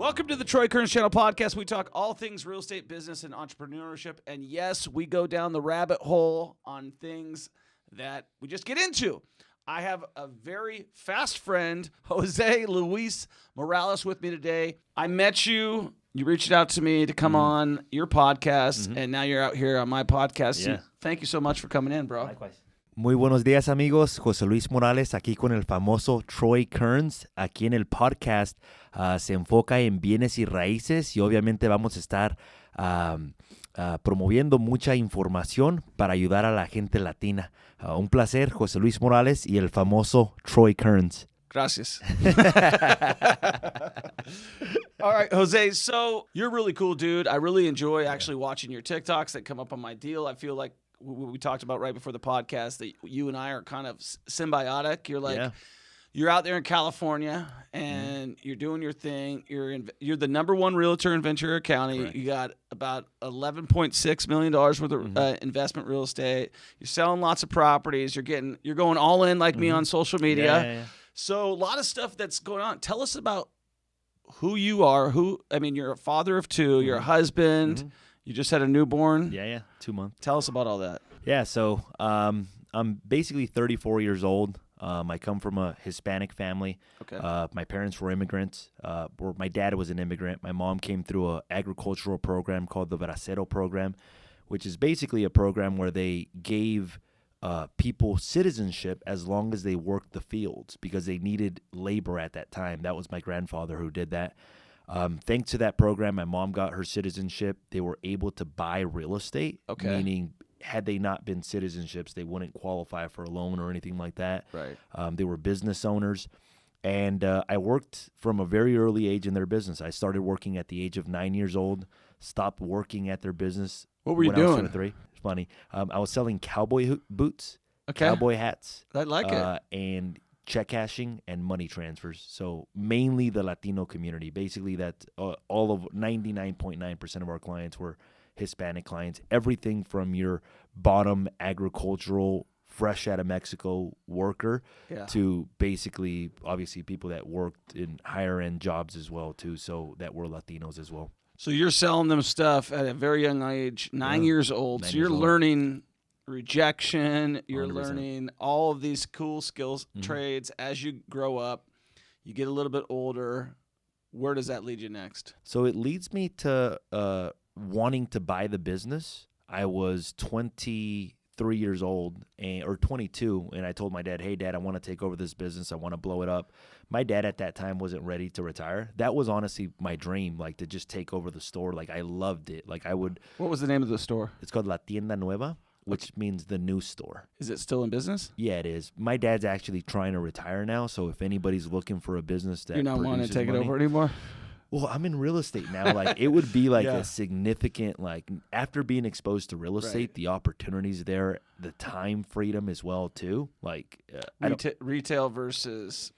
Welcome to the Troy Kearns Channel podcast. We talk all things real estate, business, and entrepreneurship. And yes, we go down the rabbit hole on things that we just get into. I have a very fast friend, Jose Luis Morales, with me today. I met you. You reached out to me to come on your podcast, and now you're out here on my podcast. Yeah. So thank you so much for coming in, bro. Likewise. Muy buenos días, amigos. José Luis Morales aquí con el famoso Troy Kearns. Aquí en el podcast se enfoca en bienes y raíces y obviamente vamos a estar promoviendo mucha información para ayudar a la gente latina. Un placer, José Luis Morales y el famoso Troy Kearns. Gracias. All right, Jose, so you're a really cool dude. I really enjoy actually watching your TikToks that come up on my deal. I feel like we talked about right before the podcast that you and I are kind of symbiotic. You're like, you're out there in California and you're doing your thing. You're the number one realtor in Ventura County. Correct. You got about $11.6 million worth of investment real estate. You're selling lots of properties. You're going all in like me on social media. Yeah. So a lot of stuff that's going on. Tell us about who you are. You're a father of two. You're a husband. You just had a newborn. Yeah, 2 months. Tell us about all that. Yeah, so I'm basically 34 years old. I come from a Hispanic family. Okay. My parents were immigrants. My dad was an immigrant. My mom came through an agricultural program called the Bracero program, which is basically a program where they gave people citizenship as long as they worked the fields because they needed labor at that time. That was my grandfather who did that. Thanks to that program, my mom got her citizenship. They were able to buy real estate, meaning had they not been citizenships, they wouldn't qualify for a loan or anything like that. Right. They were business owners. And I worked from a very early age in their business. I started working at the age of 9 years old, stopped working at their business. What were you when I was doing? 23. It's funny. I was selling cowboy boots, Okay. cowboy hats. I like it. And check cashing and money transfers. So mainly the Latino community. Basically, that all of 99.9% of our clients were Hispanic clients. Everything from your bottom agricultural, fresh out of Mexico worker to basically, obviously, people that worked in higher end jobs as well too. So that were Latinos as well. So you're selling them stuff at a very young age, 9 years old. 9 So you're years old. learning rejection. You're 100%. learning all of these cool skills, trades as you grow up. You get a little bit older. Where does that lead you next? So it leads me to wanting to buy the business. I was 23 years old or 22, and I told my dad, hey, Dad, I want to take over this business. I want to blow it up. My dad at that time wasn't ready to retire. That was honestly my dream, like to just take over the store. Like I loved it. Like I would. What was the name of the store? It's called La Tienda Nueva, which means the new store. Is it still in business? Yeah, it is. My dad's actually trying to retire now, so if anybody's looking for a business that You're not wanting to produces take it money- over anymore? Well, I'm in real estate now. Like it would be like Yeah. a significant, like after being exposed to real estate, Right. the opportunities there, the time freedom as well too. Like I don't- Retail versus...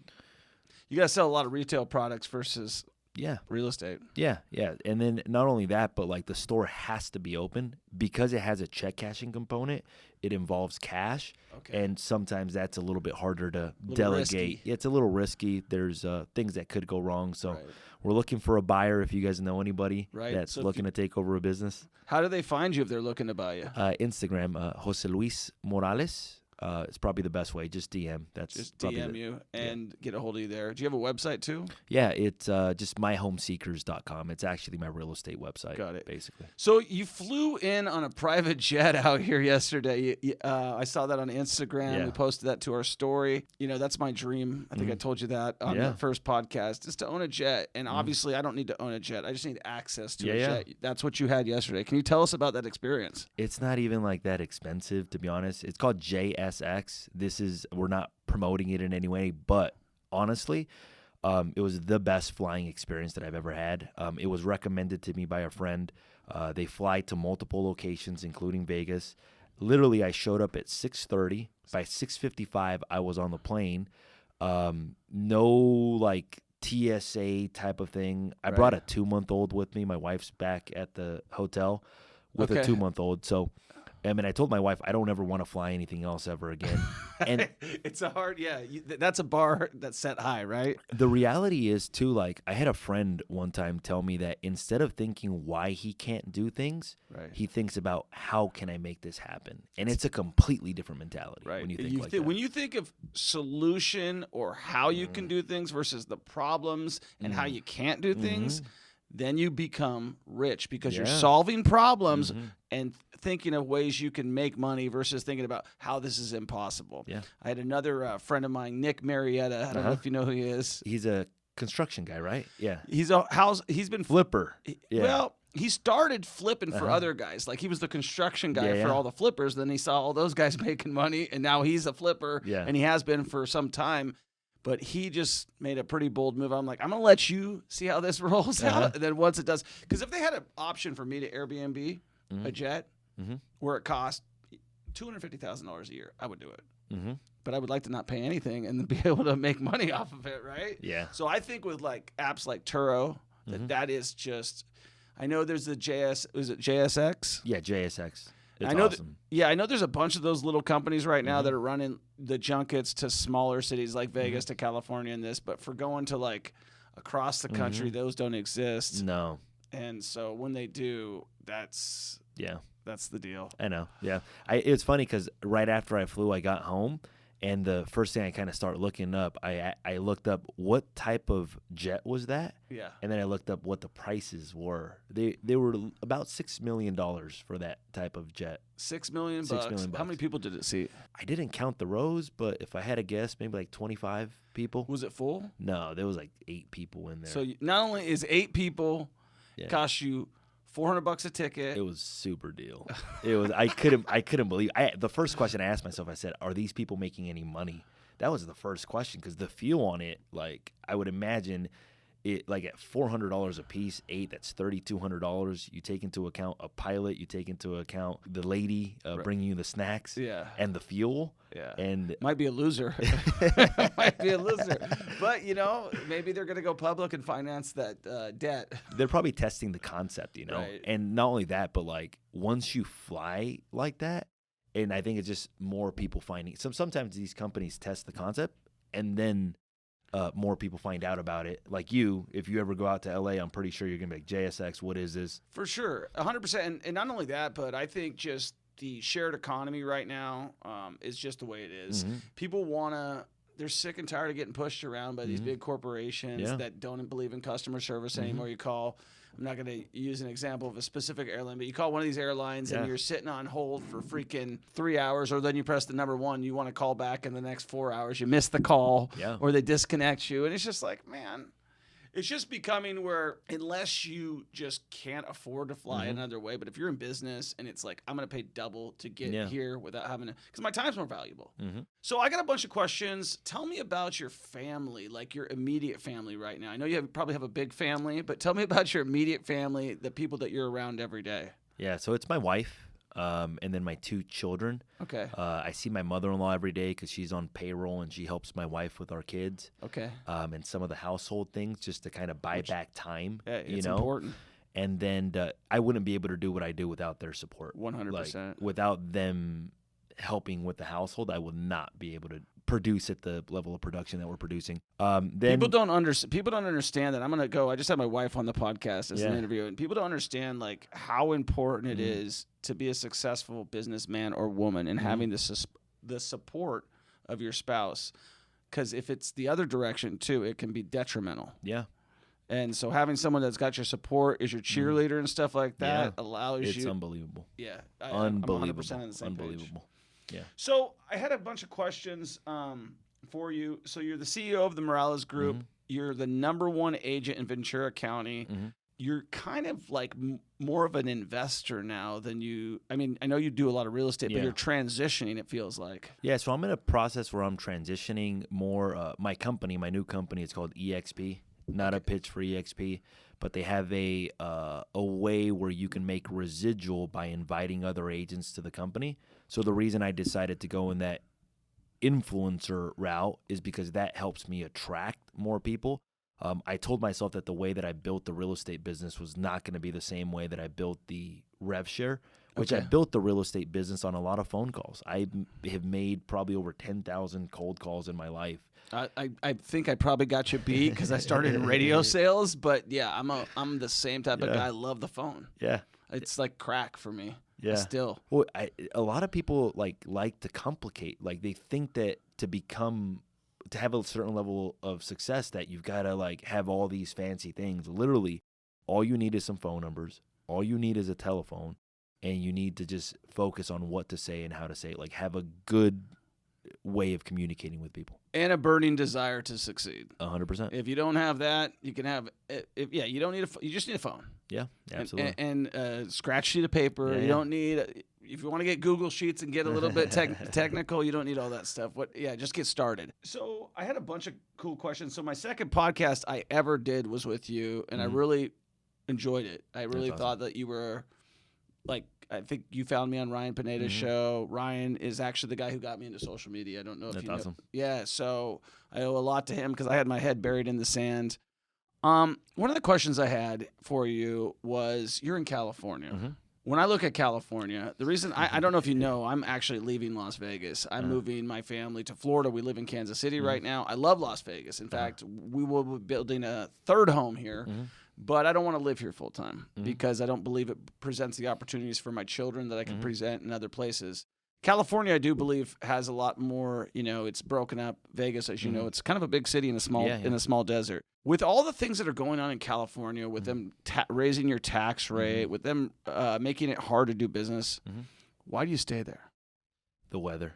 You got to sell a lot of retail products versus yeah, real estate. yeah. And then not only that, but like the store has to be open because it has a check cashing component. It involves cash, and sometimes that's a little bit harder to delegate. risky. It's a little risky. There's things that could go wrong. So Right. we're looking for a buyer. If you guys know anybody Right. that's So if looking to take over a business. How do they find you if they're looking to buy you? Instagram, Jose Luis Morales. It's probably the best way. Just DM. That's Just probably DM you and get a hold of you there. Do you have a website too? Yeah, it's just myhomeseekers.com. It's actually my real estate website. Got it. Basically. So you flew in on a private jet out here yesterday. I saw that on Instagram. Yeah. We posted that to our story. You know, that's my dream. I think I told you that on the first podcast, is to own a jet. And obviously, I don't need to own a jet. I just need access to a jet. That's what you had yesterday. Can you tell us about that experience? It's not even like that expensive, to be honest. It's called JSX. We're not promoting it in any way, but honestly, it was the best flying experience that I've ever had. It was recommended to me by a friend. They fly to multiple locations, including Vegas. Literally, I showed up at 6:30. By 6:55, I was on the plane. No, like, TSA type of thing. I brought a 2-month-old with me. My wife's back at the hotel with a 2-month-old. So I mean, I told my wife I don't ever want to fly anything else ever again. And it's a hard, that's a bar that's set high, right? the reality is too, like, I had a friend one time tell me that instead of thinking why he can't do things, Right. he thinks about how can I make this happen, and it's a completely different mentality when you think like that. When you think of solution or how you can do things versus the problems and how you can't do things, then you become rich because you're solving problems and thinking of ways you can make money versus thinking about how this is impossible. Yeah. I had another friend of mine, Nick Marietta. I don't know if you know who he is. He's a construction guy, right? Yeah. He's been Flipper. Yeah. Well, he started flipping for other guys. Like he was the construction guy for all the flippers. Then he saw all those guys making money, and now he's a flipper, and he has been for some time. But he just made a pretty bold move. I'm like, I'm going to let you see how this rolls out. And then once it does, because if they had an option for me to Airbnb a jet where it cost $250,000 a year, I would do it. But I would like to not pay anything and then be able to make money off of it, right? Yeah. So I think with like apps like Turo, that is just, I know there's the is it JSX? Yeah, JSX. It's I know awesome. I know there's a bunch of those little companies right now that are running the junkets to smaller cities like Vegas to California and this, but for going to like across the country, those don't exist. No. And so when they do, that's the deal. I know. Yeah. It's funny because right after I flew, I got home. And the first thing I kind of start looking up, I looked up what type of jet was that. Yeah. And then I looked up what the prices were. They were about $6 million for that type of jet. $6 million. $6 million. How many people did it seat? I didn't count the rows, but if I had to guess, maybe like 25 people. Was it full? No, there was like 8 people in there. So not only is 8 people cost you $400 a ticket. It was super deal. It was I couldn't believe. The first question I asked myself, I said, "Are these people making any money?" That was the first question because the fuel on it, like I would imagine, it like at $400 a piece, 8, that's $3,200. You take into account a pilot, you take into account the lady bringing you the snacks, and the fuel, and might be a loser. Might be a loser, but maybe they're gonna go public and finance that debt. They're probably testing the concept, Right. And not only that, but like once you fly like that, and I think it's just more people finding. Sometimes these companies test the concept, and then more people find out about it. Like you, if you ever go out to LA, I'm pretty sure you're gonna be like, JSX, what is this? For sure, 100%. And not only that, but I think just the shared economy right now is just the way it is. People they're sick and tired of getting pushed around by these big corporations that don't believe in customer service anymore. You call, I'm not going to use an example of a specific airline, but you call one of these airlines and you're sitting on hold for freaking 3 hours, or then you press the number 1, you want to call back in the next 4 hours, you miss the call, or they disconnect you. And it's just like, man, it's just becoming where unless you just can't afford to fly another way, but if you're in business and it's like, I'm going to pay double to get here without having to, because my time's more valuable. So I got a bunch of questions. Tell me about your family, like your immediate family right now. I know you probably have a big family, but tell me about your immediate family, the people that you're around every day. Yeah, so it's my wife. And then my 2 children. Okay. I see my mother-in-law every day because she's on payroll and she helps my wife with our kids. Okay. And some of the household things just to kind of buy back time. Yeah, it's important. And then I wouldn't be able to do what I do without their support. 100%. Like, without them helping with the household, I would not be able to produce at the level of production that we're producing. Then people don't understand that. I'm gonna go. I just had my wife on the podcast as an interview, and people don't understand like how important it is to be a successful businessman or woman and having the support of your spouse. Because if it's the other direction too, it can be detrimental. Yeah. And so having someone that's got your support, is your cheerleader and stuff like that, allows you. It's unbelievable. Yeah. Unbelievable. I'm 100% on the same Unbelievable. page. Yeah. So I had a bunch of questions for you. So you're the CEO of the Morales Group. You're the #1 agent in Ventura County. You're kind of like more of an investor now than you. I mean, I know you do a lot of real estate, but you're transitioning, it feels like. Yeah, so I'm in a process where I'm transitioning more. My new company, it's called EXP. Not a pitch for EXP, but they have a way where you can make residual by inviting other agents to the company. So the reason I decided to go in that influencer route is because that helps me attract more people. I told myself that the way that I built the real estate business was not going to be the same way that I built the rev share, which I built the real estate business on a lot of phone calls. I have made probably over 10,000 cold calls in my life. I think I probably got you beat because I started in radio sales, but yeah, I'm the same type of guy. I love the phone. Yeah. It's like crack for me. Yeah. Still. Well, a lot of people like to complicate. Like they think that to have a certain level of success that you've got to like have all these fancy things. Literally, all you need is some phone numbers. All you need is a telephone, and you need to just focus on what to say and how to say it. Like have a good way of communicating with people. And a burning desire to succeed. 100%. If you don't have that, you can have. You don't need you just need a phone. Yeah, absolutely. And scratch sheet of paper. Yeah, you don't need. If you want to get Google Sheets and get a little bit technical, you don't need all that stuff. Just get started. So I had a bunch of cool questions. So my second podcast I ever did was with you, and I really enjoyed it. I really thought that you were, I think you found me on Ryan Pineda's show. Ryan is actually the guy who got me into social media. I don't know if you know. That's awesome. Yeah, so I owe a lot to him because I had my head buried in the sand. One of the questions I had for you was, you're in California. Mm-hmm. When I look at California, the reason I don't know if you know, I'm actually leaving Las Vegas. I'm moving my family to Florida. We live in Kansas City right now. I love Las Vegas. In fact, we will be building a third home here, but I don't want to live here full time because I don't believe it presents the opportunities for my children that I can present in other places. California, I do believe, has a lot more. It's broken up. Vegas, as you know, it's kind of a big city in a small desert. With all the things that are going on in California, with them raising your tax rate, with them making it hard to do business, why do you stay there? The weather.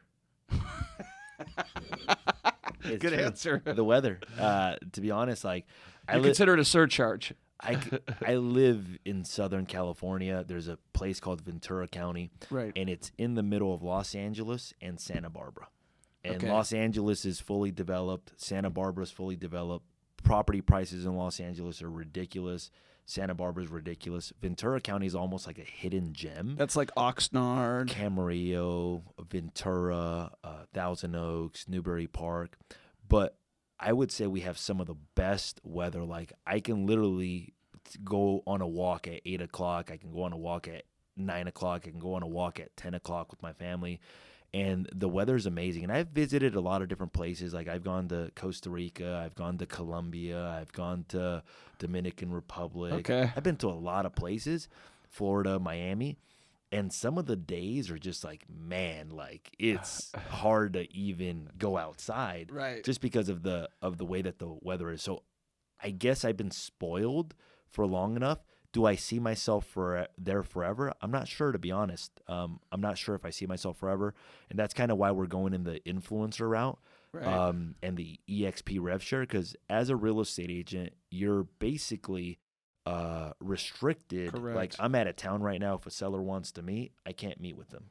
Good answer. The weather. To be honest, I consider it a surcharge. I live in Southern California. There's a place called Ventura County, right, and it's in the middle of Los Angeles and Santa Barbara. And Los Angeles is fully developed. Santa Barbara is fully developed. Property prices in Los Angeles are ridiculous. Santa Barbara is ridiculous. Ventura County is almost like a hidden gem. That's like Oxnard, Camarillo, Ventura, Thousand Oaks, Newbury Park. But I would say we have some of the best weather. Like I can literally go on a walk at 8 o'clock. I can go on a walk at 9 o'clock. I can go on a walk at 10 o'clock with my family. And the weather is amazing. And I've visited a lot of different places. Like I've gone to Costa Rica. I've gone to Colombia. I've gone to Dominican Republic. Okay. I've been to a lot of places, Florida, Miami. And some of the days are just like, man, like it's hard to even go outside, right? Just because of the way that the weather is. So I guess I've been spoiled for long enough. Do I see myself there forever? I'm not sure, to be honest. I'm not sure if I see myself forever, and that's kind of why we're going in the influencer route, right. And the EXP rev share. Because as a real estate agent, you're basically restricted. Correct. Like I'm at a town right now. If a seller wants to meet, I can't meet with them.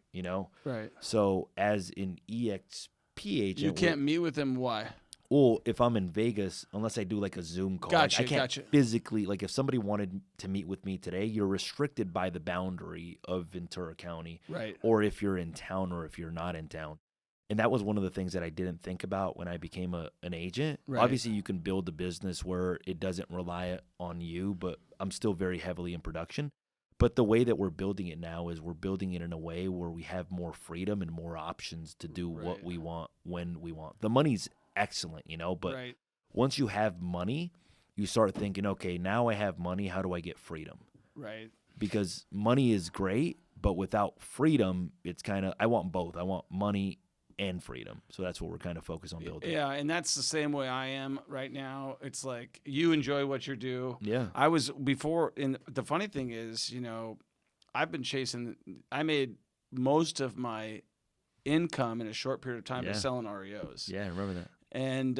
Right. So as an EXP agent, you can't meet with them. Why? Well, if I'm in Vegas, unless I do like a Zoom call, gotcha, I can't physically, like if somebody wanted to meet with me today, you're restricted by the boundary of Ventura County. Right. Or if you're in town or if you're not in town. And that was one of the things that I didn't think about when I became an agent. Right. Obviously, you can build a business where it doesn't rely on you, but I'm still very heavily in production. But the way that we're building it now is we're building it in a way where we have more freedom and more options to do what we want when we want. The money's excellent, but once you have money, you start thinking, okay, now I have money, how do I get freedom? Right. Because money is great, but without freedom, it's kind of, I want both. I want money and freedom. So that's what we're kind of focused on building. Yeah, and that's the same way I am right now. It's like you enjoy what you do. Yeah. I was before, and the funny thing is, I made most of my income in a short period of time by selling REOs. Yeah, I remember that. And,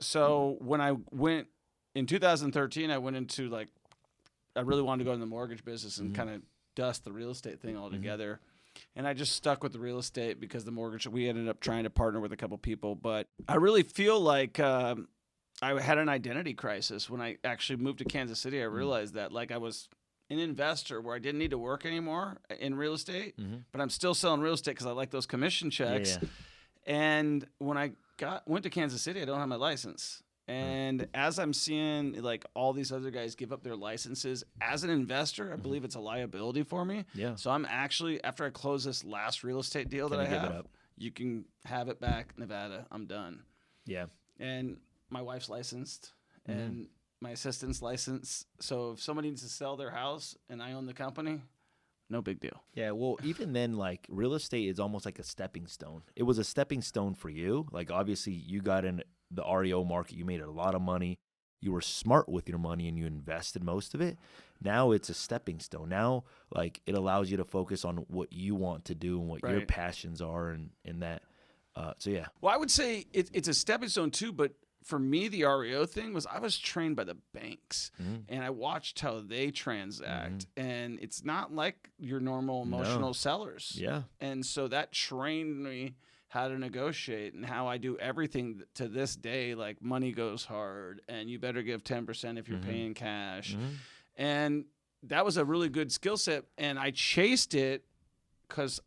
so when I went in 2013, I went into I really wanted to go in the mortgage business and kind of dust the real estate thing altogether. And I just stuck with the real estate because the mortgage, we ended up trying to partner with a couple people. But I really feel like I had an identity crisis when I actually moved to Kansas City. I realized that I was an investor where I didn't need to work anymore in real estate, but I'm still selling real estate because I like those commission checks. Yeah. And when I went to Kansas City, I don't have my license. And as I'm seeing like all these other guys give up their licenses, as an investor, I believe it's a liability for me. Yeah. So I'm actually, after I close this last real estate deal that Gonna I give it have, up. you can have it back, Nevada. I'm done. Yeah. And my wife's licensed and my assistant's licensed. So if somebody needs to sell their house and I own the company, no big deal. Yeah, well, even then, like, real estate is almost like a stepping stone. It was a stepping stone for you. Like, obviously, you got in the REO market. You made a lot of money. You were smart with your money, and you invested most of it. Now it's a stepping stone. Now, like, it allows you to focus on what you want to do and what your Right. passions are and that. So, yeah. Well, I would say it's a stepping stone too, but for me, the REO thing was I was trained by the banks and I watched how they transact. And it's not like your normal emotional sellers. Yeah. And so that trained me how to negotiate and how I do everything to this day. Like money goes hard and you better give 10% if you're paying cash. And that was a really good skill set. And I chased it because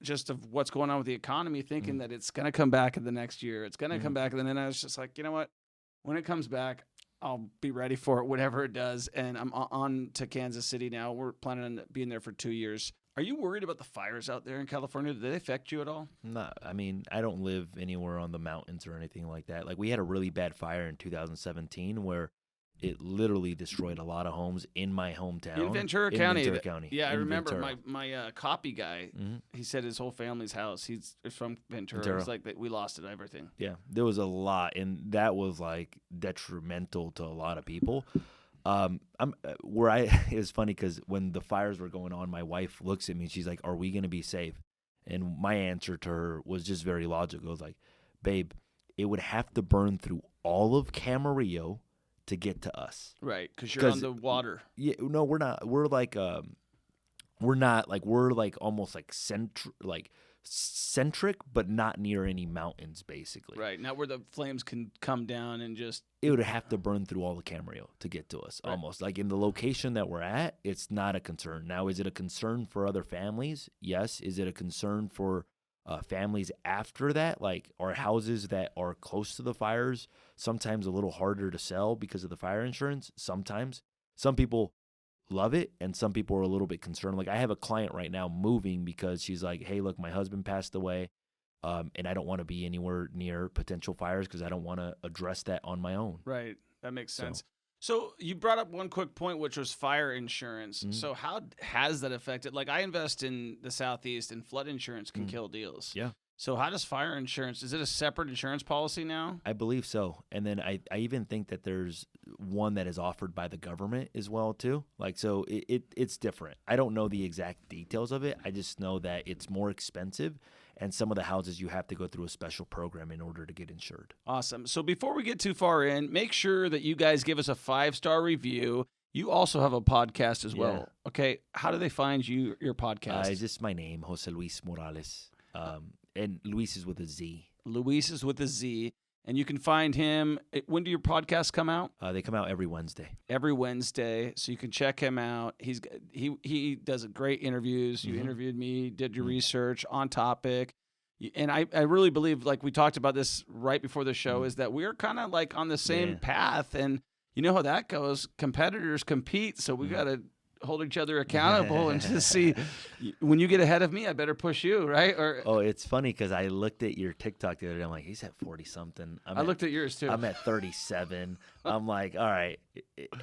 just of what's going on with the economy, thinking that it's going to come back in the next year. It's going to come back. And then I was just like, you know what? When it comes back, I'll be ready for it, whatever it does. And I'm on to Kansas City now. We're planning on being there for 2 years. Are you worried about the fires out there in California? Did they affect you at all? No, I mean, I don't live anywhere on the mountains or anything like that. Like, we had a really bad fire in 2017 where it literally destroyed a lot of homes in my hometown. In Ventura County. Yeah, I in remember Ventura. my copy guy. He said his whole family's house. He's from Ventura. He's like, we lost it, everything. Yeah, there was a lot, and that was like detrimental to a lot of people. It was funny because when the fires were going on, my wife looks at me and she's like, "Are we going to be safe?" And my answer to her was just very logical. It was like, "Babe, it would have to burn through all of Camarillo to get to us." Right, because you're on the water. Yeah, no, we're not. We're like, we're like almost like centric, but not near any mountains, basically. Right, not where the flames can come down and just. It would have to burn through all the Camarillo to get to us, almost. Like in the location that we're at, it's not a concern. Now, is it a concern for other families? Yes. Is it a concern for families after that? Like, our houses that are close to the fires, sometimes a little harder to sell because of the fire insurance. Sometimes. Some people love it, and some people are a little bit concerned. Like, I have a client right now moving because she's like, "Hey, look, my husband passed away. And I don't want to be anywhere near potential fires because I don't want to address that on my own." Right. That makes sense. So you brought up one quick point, which was fire insurance. So how has that affected? Like, I invest in the Southeast, and flood insurance can kill deals. Yeah. So how does fire insurance, is it a separate insurance policy now? I believe so. And then I even think that there's one that is offered by the government as well, too. Like, so it's different. I don't know the exact details of it. I just know that it's more expensive. And some of the houses, you have to go through a special program in order to get insured. Awesome. So before we get too far in, make sure that you guys give us a 5-star review. You also have a podcast as well. Okay. How do they find your podcast? It's just my name, Jose Luis Morales. And Luis is with a Z. Luis is with a Z. And you can find him. When do your podcasts come out? They come out every Wednesday. Every Wednesday. So you can check him out. He does great interviews. You interviewed me, did your research on topic. And I really believe, like we talked about this right before the show, is that we're kind of like on the same path. And you know how that goes. Competitors compete. So we got to hold each other accountable and just see when you get ahead of me, I better push you, right? Or it's funny because I looked at your TikTok the other day. I'm like, he's at 40 something. I looked at yours too. I'm at 37. I'm like, all right.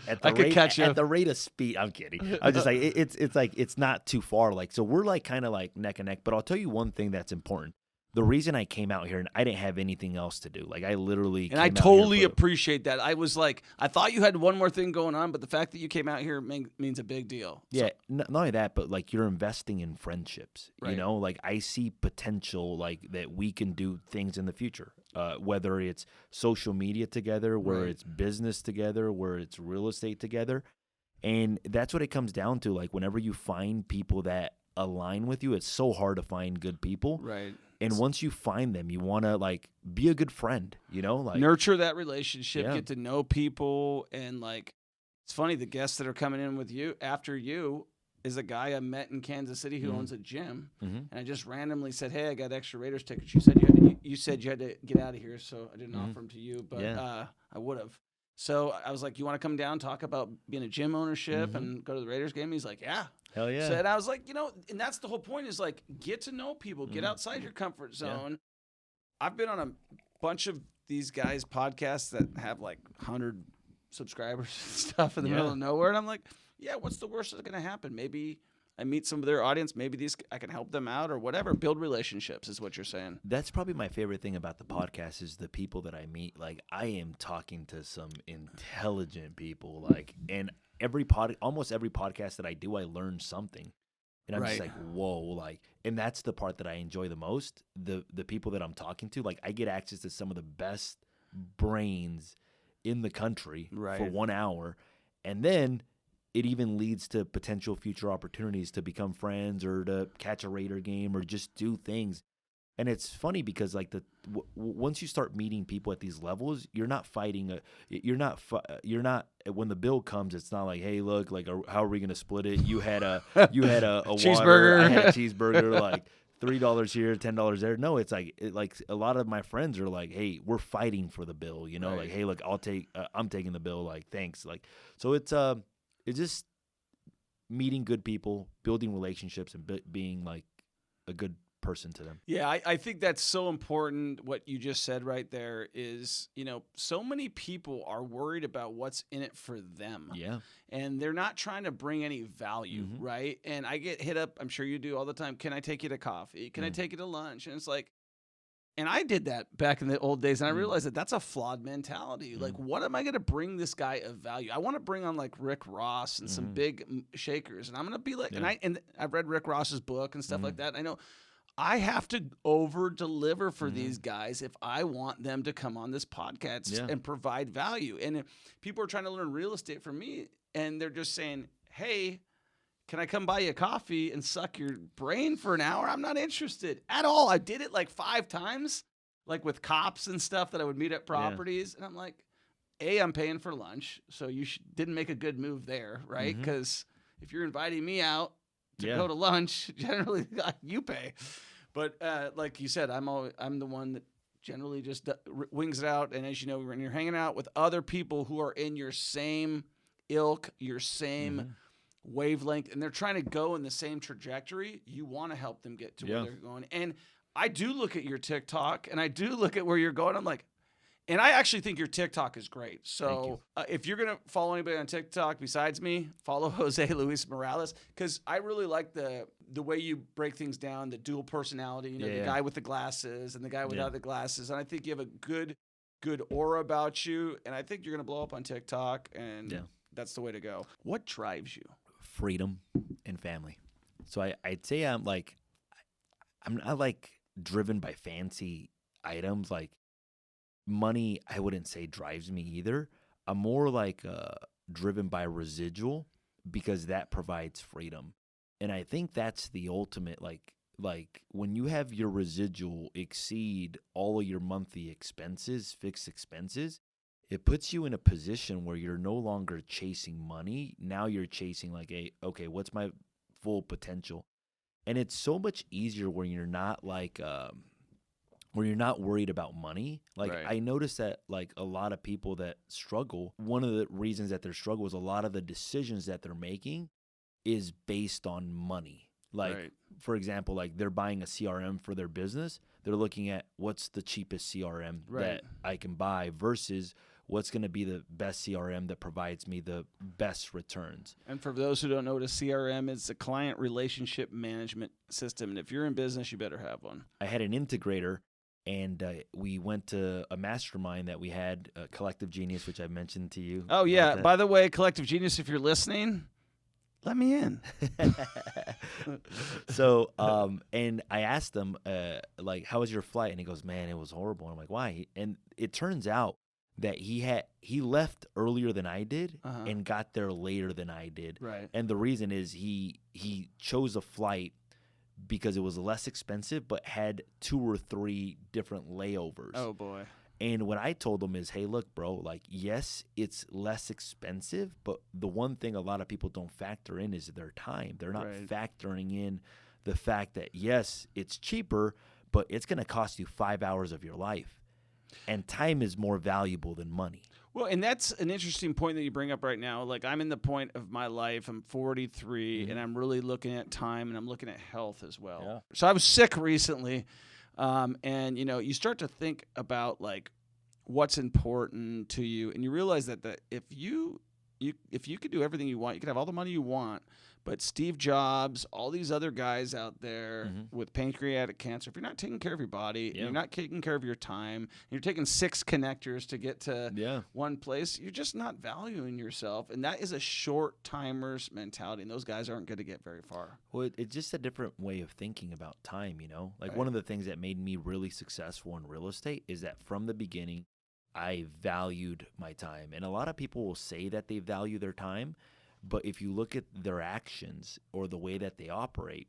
I could catch you at the rate of speed. I'm kidding. I'm just like, it's like, it's not too far. Like, so we're like kind of like neck and neck. But I'll tell you one thing that's important. The reason I came out here, and I didn't have anything else to do. Like, I literally and I totally appreciate that. I was like, I thought you had one more thing going on, but the fact that you came out here means a big deal. Yeah, not only that, but like, you're investing in friendships. Right. You know, like, I see potential, like, that we can do things in the future. Whether it's social media together, where it's business together, where it's real estate together, and that's what it comes down to. Like, whenever you find people that align with you, it's so hard to find good people. Right. And once you find them, you want to, like, be a good friend, you know? Like, nurture that relationship, get to know people. And, like, it's funny, the guests that are coming in with you, after you, is a guy I met in Kansas City who owns a gym, Mm-hmm. and I just randomly said, "Hey, I got extra Raiders tickets." You said you had to get out of here, so I didn't offer them to you, but I would have. So I was like, "You want to come down, talk about being a gym ownership, and go to the Raiders game?" He's like, "Yeah." Hell yeah. So, and I was like, and that's the whole point is like, get to know people, get outside your comfort zone. I've been on a bunch of these guys' podcasts that have like 100 subscribers and stuff in the middle of nowhere, and I'm like, yeah, what's the worst that's gonna happen? Maybe I meet some of their audience. Maybe I can help them out or whatever. Build relationships is what you're saying. That's probably my favorite thing about the podcast is the people that I meet. Like, I am talking to some intelligent people. Like, and almost every podcast that I do, I learn something. And I'm just like, whoa, like, and that's the part that I enjoy the most. The people that I'm talking to, like, I get access to some of the best brains in the country for 1 hour. And then it even leads to potential future opportunities to become friends or to catch a Raider game or just do things. And it's funny because like once you start meeting people at these levels, you're not fighting. You're not when the bill comes. It's not like, hey, look, like, how are we gonna split it? You had a cheeseburger. Water, I had a cheeseburger, like $3 here, $10 there. No, it's like a lot of my friends are like, hey, we're fighting for the bill. Like, hey, look, I'm taking the bill. Like, thanks. Like, so it's just meeting good people, building relationships, and being like a good person to them. Yeah, I think that's so important. What you just said right there is, so many people are worried about what's in it for them. Yeah. And they're not trying to bring any value, right? And I get hit up, I'm sure you do all the time, can I take you to coffee? Can I take you to lunch? And it's like, and I did that back in the old days, and I realized that that's a flawed mentality. Like, what am I going to bring this guy of value? I want to bring on like Rick Ross and some big shakers, and I'm going to be like, and I've read Rick Ross's book and stuff like that. I know I have to over deliver for these guys if I want them to come on this podcast and provide value. And if people are trying to learn real estate from me, and they're just saying, hey, can I come buy you a coffee and suck your brain for an hour? I'm not interested at all. I did it like 5 times, like with cops and stuff that I would meet at properties. And I'm like, I'm paying for lunch, so you didn't make a good move there, right? Because if you're inviting me out to go to lunch, generally you pay. But like you said, I'm the one that generally just wings it out. And as you know, when you're hanging out with other people who are in your same ilk, your same wavelength, and they're trying to go in the same trajectory, you want to help them get to where they're going. And I do look at your TikTok, and I do look at where you're going. I'm like, and I actually think your TikTok is great. So if you're going to follow anybody on TikTok besides me, follow Jose Luis Morales, because I really like the way you break things down, the dual personality, the guy with the glasses and the guy without the glasses. And I think you have a good aura about you, and I think you're going to blow up on TikTok, and that's the way to go. What drives you? Freedom and family. So I'd say I'm not like driven by fancy items. Like, money, I wouldn't say drives me either. I'm more like driven by residual, because that provides freedom. And I think that's the ultimate, like when you have your residual exceed all of your monthly expenses, fixed expenses, it puts you in a position where you're no longer chasing money. Now you're chasing like, okay, what's my full potential? And it's so much easier when you're not like, where you're not worried about money. Like, I noticed that like a lot of people that struggle, one of the reasons that they struggle is a lot of the decisions that they're making is based on money. Like, for example, like they're buying a CRM for their business. They're looking at what's the cheapest CRM that I can buy versus what's going to be the best CRM that provides me the best returns. And for those who don't know what a CRM is, a client relationship management system. And if you're in business, you better have one. I had an integrator, and we went to a mastermind that we had, Collective Genius, which I mentioned to you. Oh, yeah. By the way, Collective Genius, if you're listening, let me in. So, and I asked him, like, how was your flight? And he goes, man, it was horrible. And I'm like, why? And it turns out that he left earlier than I did and got there later than I did. Right. And the reason is he chose a flight because it was less expensive but had 2 or 3 different layovers. Oh boy. And what I told them is, hey, look, bro, like, yes, it's less expensive, but the one thing a lot of people don't factor in is their time. They're not factoring in the fact that, yes, it's cheaper, but it's going to cost you 5 hours of your life. And time is more valuable than money. Well, and that's an interesting point that you bring up right now. Like, I'm in the point of my life, I'm 43, and I'm really looking at time, and I'm looking at health as well. Yeah. So I was sick recently, and, you start to think about, like, what's important to you, and you realize that if you could do everything you want, you could have all the money you want, but Steve Jobs, all these other guys out there with pancreatic cancer, if you're not taking care of your body, and you're not taking care of your time, and you're taking 6 connectors to get to one place, you're just not valuing yourself. And that is a short-timers mentality, and those guys aren't going to get very far. Well, it's just a different way of thinking about time, Like, one of the things that made me really successful in real estate is that from the beginning, I valued my time. And a lot of people will say that they value their time, but if you look at their actions or the way that they operate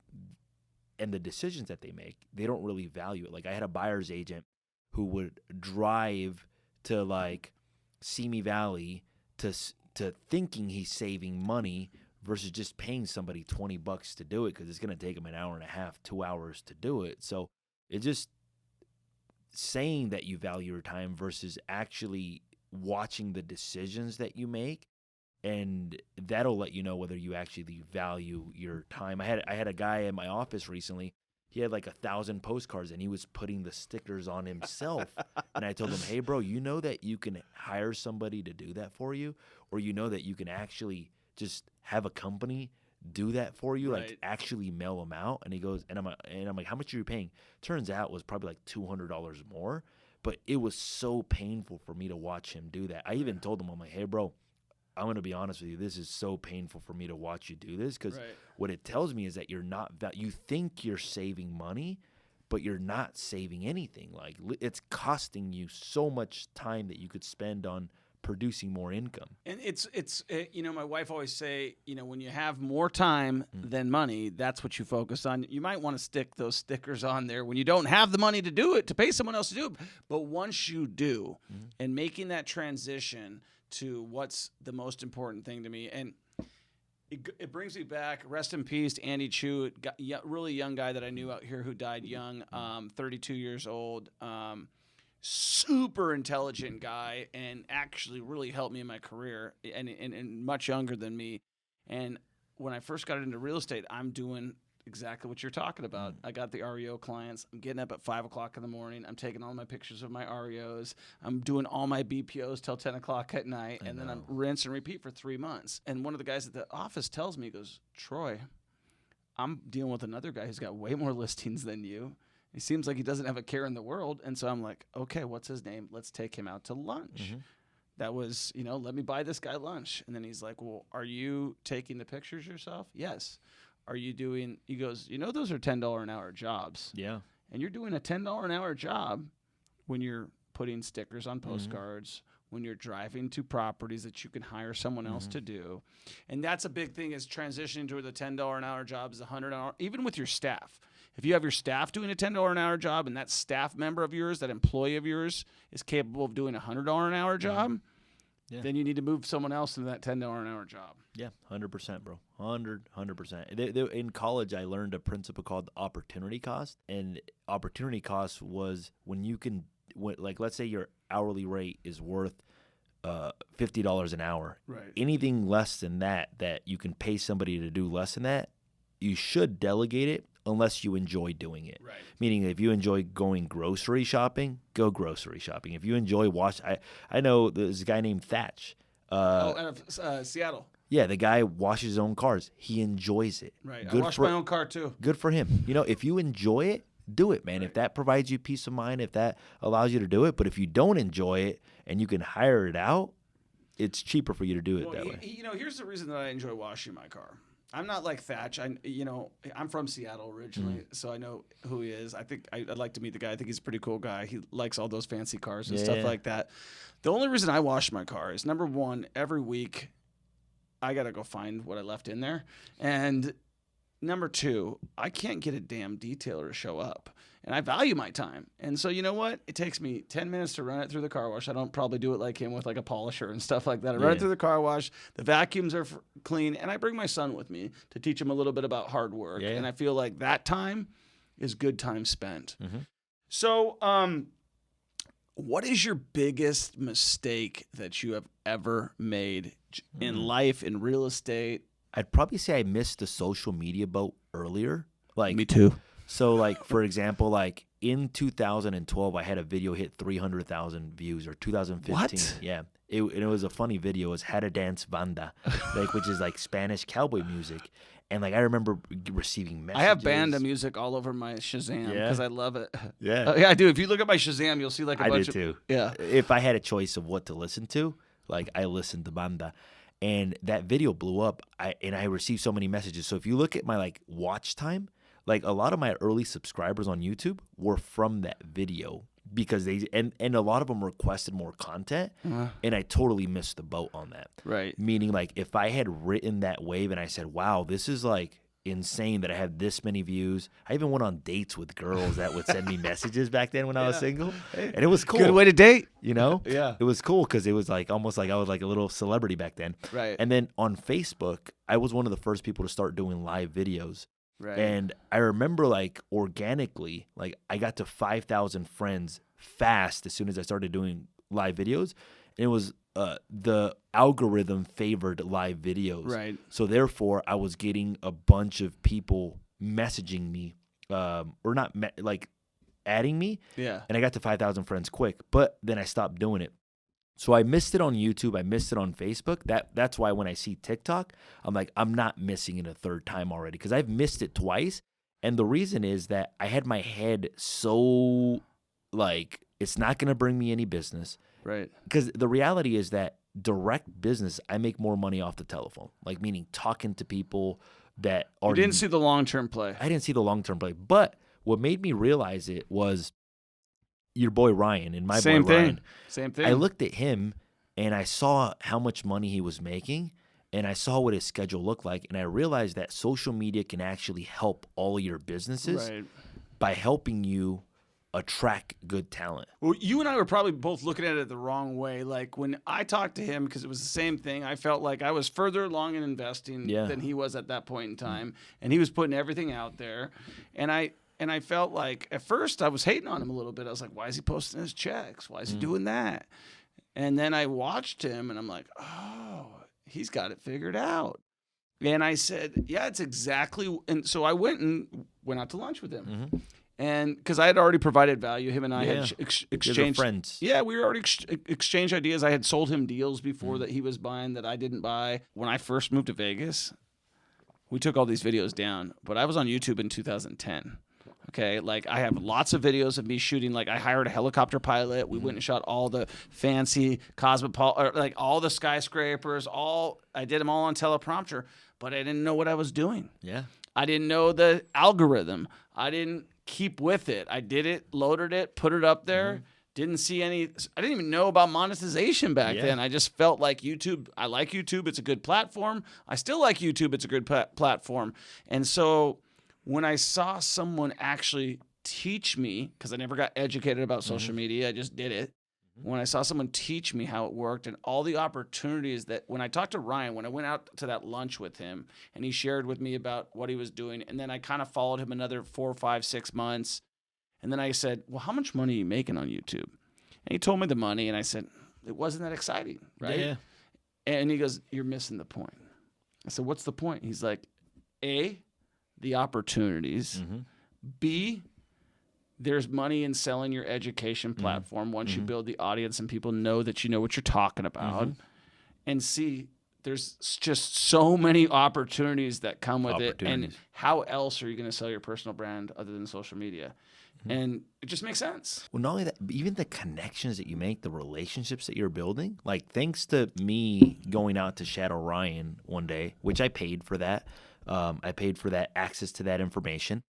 and the decisions that they make, they don't really value it. Like, I had a buyer's agent who would drive to, like, Simi Valley to thinking he's saving money versus just paying somebody $20 to do it because it's going to take him an hour and a half, 2 hours to do it. So it just saying that you value your time versus actually watching the decisions that you make, and that'll let you know whether you actually value your time. I had a guy in my office recently. He had like 1,000 postcards, and he was putting the stickers on himself. And I told him, hey, bro, you know that you can hire somebody to do that for you, or you know that you can actually just have a company do that for you, like actually mail them out. And he goes, and I'm like, how much are you paying? Turns out it was probably like $200 more, but it was so painful for me to watch him do that. I even told him, I'm like, hey, bro, I'm going to be honest with you. This is so painful for me to watch you do this because what it tells me is that you're not you think you're saving money, but you're not saving anything. Like, it's costing you so much time that you could spend on producing more income. And it's my wife always say, when you have more time than money, that's what you focus on. You might want to stick those stickers on there when you don't have the money to do it, to pay someone else to do it. But once you do, and making that transition to what's the most important thing to me, and it brings me back, rest in peace to Andy Chu, really young guy that I knew out here who died young, 32 years old, super intelligent guy, and actually really helped me in my career, and much younger than me. And when I first got into real estate, I'm doing exactly what you're talking about. I got the REO clients. I'm getting up at 5 o'clock in the morning. I'm taking all my pictures of my REOs. I'm doing all my BPOs till 10 o'clock at night, and then I'm rinse and repeat for 3 months. And one of the guys at the office tells me, he goes, Troy, I'm dealing with another guy who's got way more listings than you. He seems like he doesn't have a care in the world. And so I'm like, okay, what's his name? Let's take him out to lunch. That was, let me buy this guy lunch. And then he's like, well, are you taking the pictures yourself? Yes. Are you doing, he goes, those are $10 an hour jobs. Yeah. And you're doing a $10 an hour job when you're putting stickers on postcards, when you're driving to properties that you can hire someone else to do. And that's a big thing, is transitioning to the $10 an hour job is $100 an hour, even with your staff. If you have your staff doing a $10 an hour job, and that staff member of yours, that employee of yours, is capable of doing a $100 an hour job, then you need to move someone else into that $10 an hour job. Yeah, 100%, bro. 100%. In college, I learned a principle called opportunity cost. And opportunity cost was when you can, like, let's say your hourly rate is worth $50 an hour. Right. Anything less than that you can pay somebody to do less than that, you should delegate it unless you enjoy doing it. Right. Meaning, if you enjoy going grocery shopping, go grocery shopping. If you enjoy I know there's a guy named Thatch. Out of Seattle. Yeah, the guy washes his own cars. He enjoys it. Right. I wash my own car too. Good for him. If you enjoy it, do it, man. Right. If that provides you peace of mind, if that allows you to do it. But if you don't enjoy it and you can hire it out, it's cheaper for you to do it that way. Here's the reason that I enjoy washing my car. I'm not like Thatch. I'm from Seattle originally, so I know who he is. I think I'd like to meet the guy. I think he's a pretty cool guy. He likes all those fancy cars and stuff like that. The only reason I wash my car is, number one, every week I got to go find what I left in there. And number two, I can't get a damn detailer to show up. and I value my time. And so, you know what? It takes me 10 minutes to run it through the car wash. I don't probably do it like him with like a polisher and stuff like that. I run it through the car wash. The vacuums are clean, and I bring my son with me to teach him a little bit about hard work. And I feel like that time is good time spent. So, what is your biggest mistake that you have ever made in life, in real estate? I'd probably say I missed the social media boat earlier. Like me too. So, like, for example, like in 2012, I had a video hit 300,000 views, or 2015. What? Yeah. It was a funny video. It was How to Dance Banda, like, which is like Spanish cowboy music. And like I remember receiving messages. I have banda music all over my Shazam because I love it. Yeah. Yeah, I do. If you look at my Shazam, you'll see like a bunch did too. Yeah. If I had a choice of what to listen to, like I listened to banda. And that video blew up. I received so many messages. So if you look at my like watch time, like a lot of my early subscribers on YouTube were from that video, because they and a lot of them requested more content, and I totally missed the boat on that. Right. Meaning, like, if I had written that wave and I said, wow, this is like insane that I have this many views. I even went on dates with girls that would send me messages back then when I was single, and it was cool. Good way to date. You know? Yeah. It was cool because it was like almost like I was like a little celebrity back then. Right. And then on Facebook, I was one of the first people to start doing live videos. Right. And I remember, like, organically, like, I got to 5,000 friends fast as soon as I started doing live videos. And it was the algorithm favored live videos. Right. So therefore, I was getting a bunch of people messaging me, or not like adding me. Yeah. And I got to 5,000 friends quick. But then I stopped doing it. So I missed it on YouTube. I missed it on Facebook. That's why when I see TikTok, I'm like, I'm not missing it a third time already, because I've missed it twice. And the reason is that I had my head so, like, it's not going to bring me any business. Right. Because the reality is that direct business, I make more money off the telephone, like meaning talking to people that are. You didn't see the long-term play. I didn't see the long-term play. But what made me realize it was your boy Ryan and my boy Ryan. Same thing. I looked at him and I saw how much money he was making, and I saw what his schedule looked like, and I realized that social media can actually help all your businesses by helping you attract good talent. Well, you and I were probably both looking at it the wrong way. Like when I talked to him, because it was the same thing, I felt like I was further along in investing than he was at that point in time, and he was putting everything out there, and I felt like at first I was hating on him a little bit. I was like, why is he posting his checks? Why is he doing that? And then I watched him and I'm like, oh, he's got it figured out. And I said, yeah, it's exactly. And so I went out to lunch with him. And because I had already provided value, him and I had exchanged friends. Yeah, we were already exchanged ideas. I had sold him deals before that he was buying that I didn't buy. When I first moved to Vegas, we took all these videos down, but I was on YouTube in 2010. Okay, like I have lots of videos of me shooting. Like I hired a helicopter pilot. We went and shot all the fancy like all the skyscrapers. I did them all on teleprompter, but I didn't know what I was doing. Yeah, I didn't know the algorithm. I didn't keep with it. I did it, loaded it, put it up there. Didn't see any. I didn't even know about monetization back then. I just felt like YouTube. I like YouTube. It's a good platform. I still like YouTube. It's a good platform. And so when I saw someone actually teach me, because I never got educated about social media, I just did it. When I saw someone teach me how it worked and all the opportunities that when I talked to Ryan, when I went out to that lunch with him and he shared with me about what he was doing, and then I kind of followed him another 4, 5, 6 months. And then I said, well, how much money are you making on YouTube? And he told me the money, and I said, it wasn't that exciting, right? Yeah. And he goes, you're missing the point. I said, what's the point? He's like, A, the opportunities. B, there's money in selling your education platform once you build the audience and people know that you know what you're talking about. And C, there's just so many opportunities that come with it. And how else are you going to sell your personal brand other than social media? And it just makes sense. Well, not only that, even the connections that you make, the relationships that you're building, like thanks to me going out to Shadow Ryan one day, which I paid for that. I paid for that access to that information.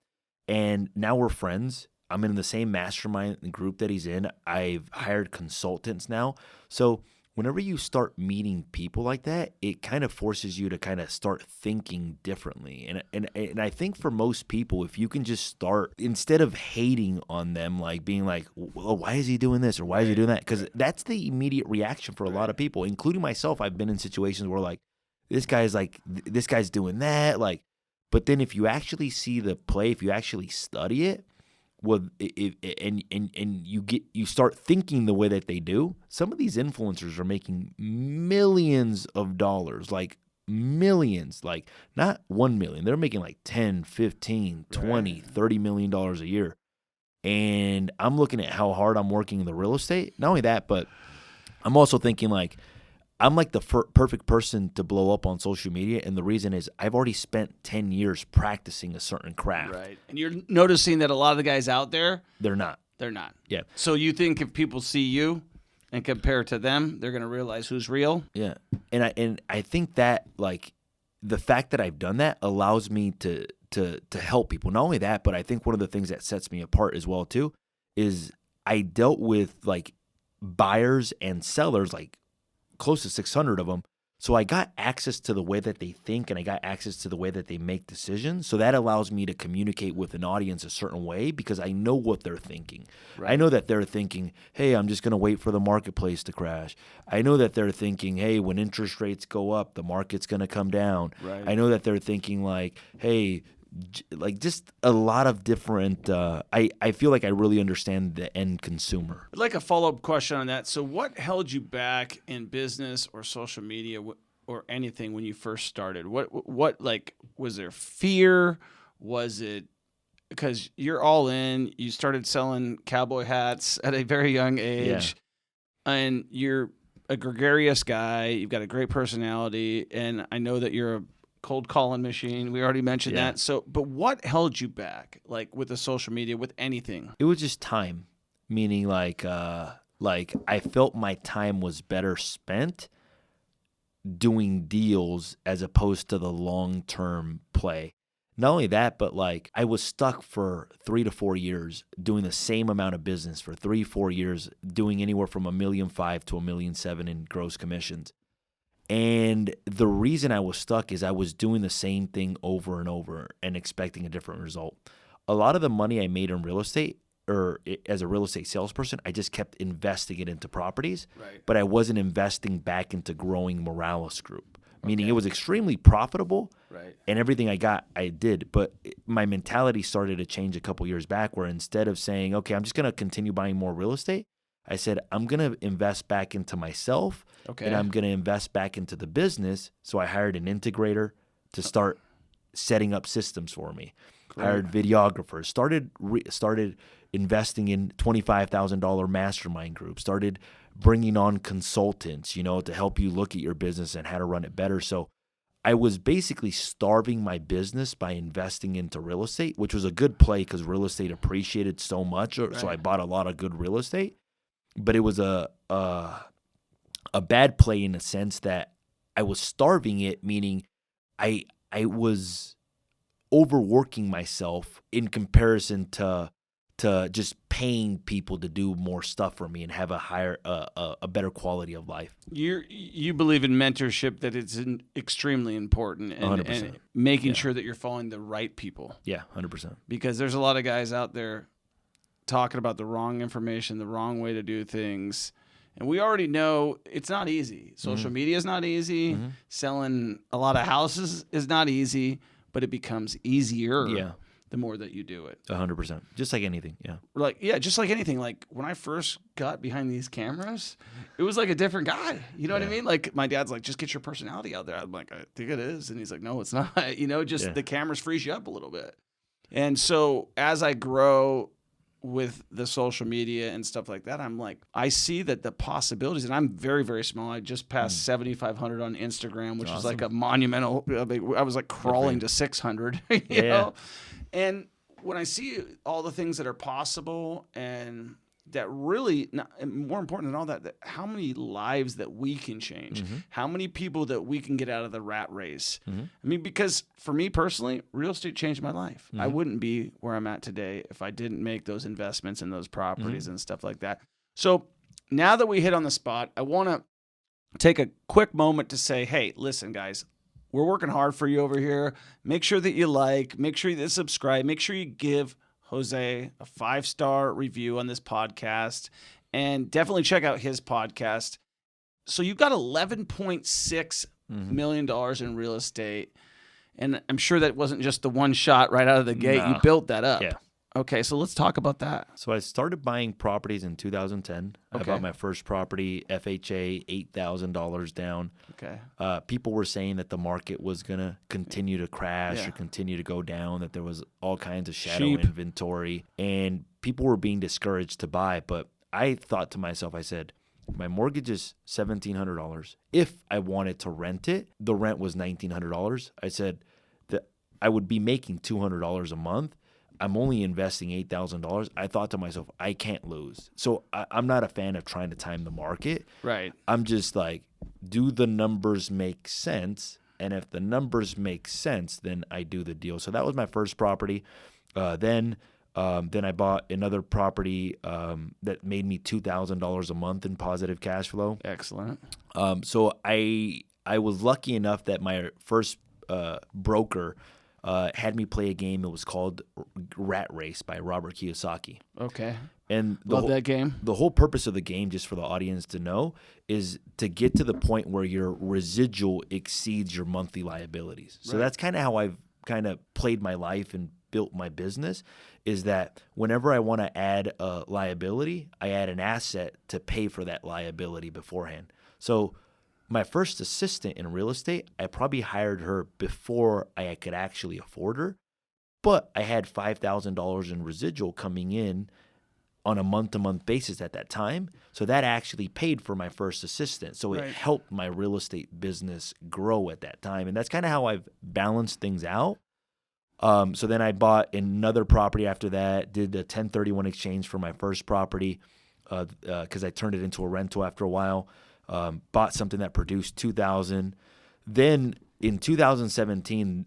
And now we're friends. I'm in the same mastermind group that he's in. I've hired consultants now. So whenever you start meeting people like that, it kind of forces you to kind of start thinking differently. And I think for most people, if you can just start, instead of hating on them, like being like, well, why is he doing this or why is he doing that? Because that's the immediate reaction for a lot of people, including myself. I've been in situations where like, this guy's doing that. Like, but then if you actually see the play, if you actually study it, well, and you start thinking the way that they do. Some of these influencers are making millions of dollars, like millions, like not 1 million. They're making like 10, 15, 20, $30 million a year. And I'm looking at how hard I'm working in the real estate. Not only that, but I'm also thinking like, I'm like the perfect person to blow up on social media, and the reason is I've already spent 10 years practicing a certain craft. Right. And you're noticing that a lot of the guys out there, They're not. they're not. Yeah. So you think if people see you and compare to them, they're going to realize who's real? Yeah. And I think that like the fact that I've done that allows me to help people. Not only that, but I think one of the things that sets me apart as well too is I dealt with like buyers and sellers, like close to 600 of them. So I got access to the way that they think, and I got access to the way that they make decisions. So that allows me to communicate with an audience a certain way because I know what they're thinking. Right. I know that they're thinking, hey, I'm just going to wait for the marketplace to crash. I know that they're thinking, hey, when interest rates go up, the market's going to come down. Right. I know that they're thinking like, hey, like just a lot of different I feel like I really understand the end consumer. I'd like a follow-up question on that. So what held you back in business or social media or anything when you first started? What like, was there fear? Was it because you're all in, you started selling cowboy hats at a very young age, and you're a gregarious guy, you've got a great personality, and I know that you're a cold calling machine. We already mentioned that. So, but what held you back, like with the social media, with anything? It was just time, meaning like I felt my time was better spent doing deals as opposed to the long-term play. Not only that, but like I was stuck for 3 to 4 years doing the same amount of business for 3-4 years, doing anywhere from $1.5 million to $1.7 million in gross commissions. And the reason I was stuck is I was doing the same thing over and over and expecting a different result. A lot of the money I made in real estate or as a real estate salesperson, I just kept investing it into properties, but I wasn't investing back into growing Morales Group, meaning it was extremely profitable and everything I got, I did. But my mentality started to change a couple years back where instead of saying, okay, I'm just going to continue buying more real estate, I said, I'm going to invest back into myself and I'm going to invest back into the business. So I hired an integrator to start setting up systems for me. Hired videographers, started investing in $25,000 mastermind groups, started bringing on consultants, to help you look at your business and how to run it better. So I was basically starving my business by investing into real estate, which was a good play because real estate appreciated so much. So I bought a lot of good real estate. But it was a bad play in the sense that I was starving it, meaning I was overworking myself in comparison to just paying people to do more stuff for me and have a better quality of life. You believe in mentorship, that it's extremely important, and making sure that you're following the right people. Yeah, 100%. Because there's a lot of guys out there talking about the wrong information, the wrong way to do things. And we already know it's not easy. Social media is not easy. Selling a lot of houses is not easy, but it becomes easier the more that you do it. 100%. Just like anything. Just like anything. Like when I first got behind these cameras, it was like a different guy. You know what I mean? Like my dad's like, just get your personality out there. I'm like, I think it is. And he's like, no, it's not. The cameras freeze you up a little bit. And so as I grow with the social media and stuff like that, I'm like, I see that the possibilities, and I'm very, very small. I just passed 7,500 on Instagram, which is like a monumental, I was like crawling to 600, you know? And when I see all the things that are possible and that really, and more important than all that how many lives that we can change, how many people that we can get out of the rat race. I mean, because for me personally, real estate changed my life. I wouldn't be where I'm at today if I didn't make those investments in those properties and stuff like that. So now that we hit on the spot, I want to take a quick moment to say, hey, listen, guys, we're working hard for you over here. Make sure that you make sure you subscribe, make sure you give Jose a 5-star review on this podcast, and definitely check out his podcast. So you've got $11.6 million in real estate, and I'm sure that wasn't just the one shot right out of the gate. Nah. You built that up. Yeah. Okay, so let's talk about that. So I started buying properties in 2010. I Okay. bought my first property, FHA, $8,000 down. Okay. People were saying that the market was going to continue to crash Yeah. or continue to go down, that there was all kinds of shadow Sheep. inventory, and people were being discouraged to buy. But I thought to myself, I said, my mortgage is $1,700. If I wanted to rent it, the rent was $1,900. I said that I would be making $200 a month. I'm only investing $8,000. I thought to myself, I can't lose. So I'm not a fan of trying to time the market. Right. I'm just like, do the numbers make sense? And if the numbers make sense, then I do the deal. So that was my first property. Then I bought another property that made me $2,000 a month in positive cash flow. Excellent. So I was lucky enough that my first broker had me play a game. It was called Rat Race by Robert Kiyosaki. Okay. And Love that game. The whole purpose of the game, just for the audience to know, is to get to the point where your residual exceeds your monthly liabilities. So Right. that's kind of how I've kind of played my life and built my business, is that whenever I want to add a liability, I add an asset to pay for that liability beforehand. So my first assistant in real estate, I probably hired her before I could actually afford her, but I had $5,000 in residual coming in on a month-to-month basis at that time. So that actually paid for my first assistant. So it Right. helped my real estate business grow at that time. And that's kind of how I've balanced things out. So then I bought another property after that, did a 1031 exchange for my first property because I turned it into a rental after a while. Bought something that produced $2,000. Then in 2017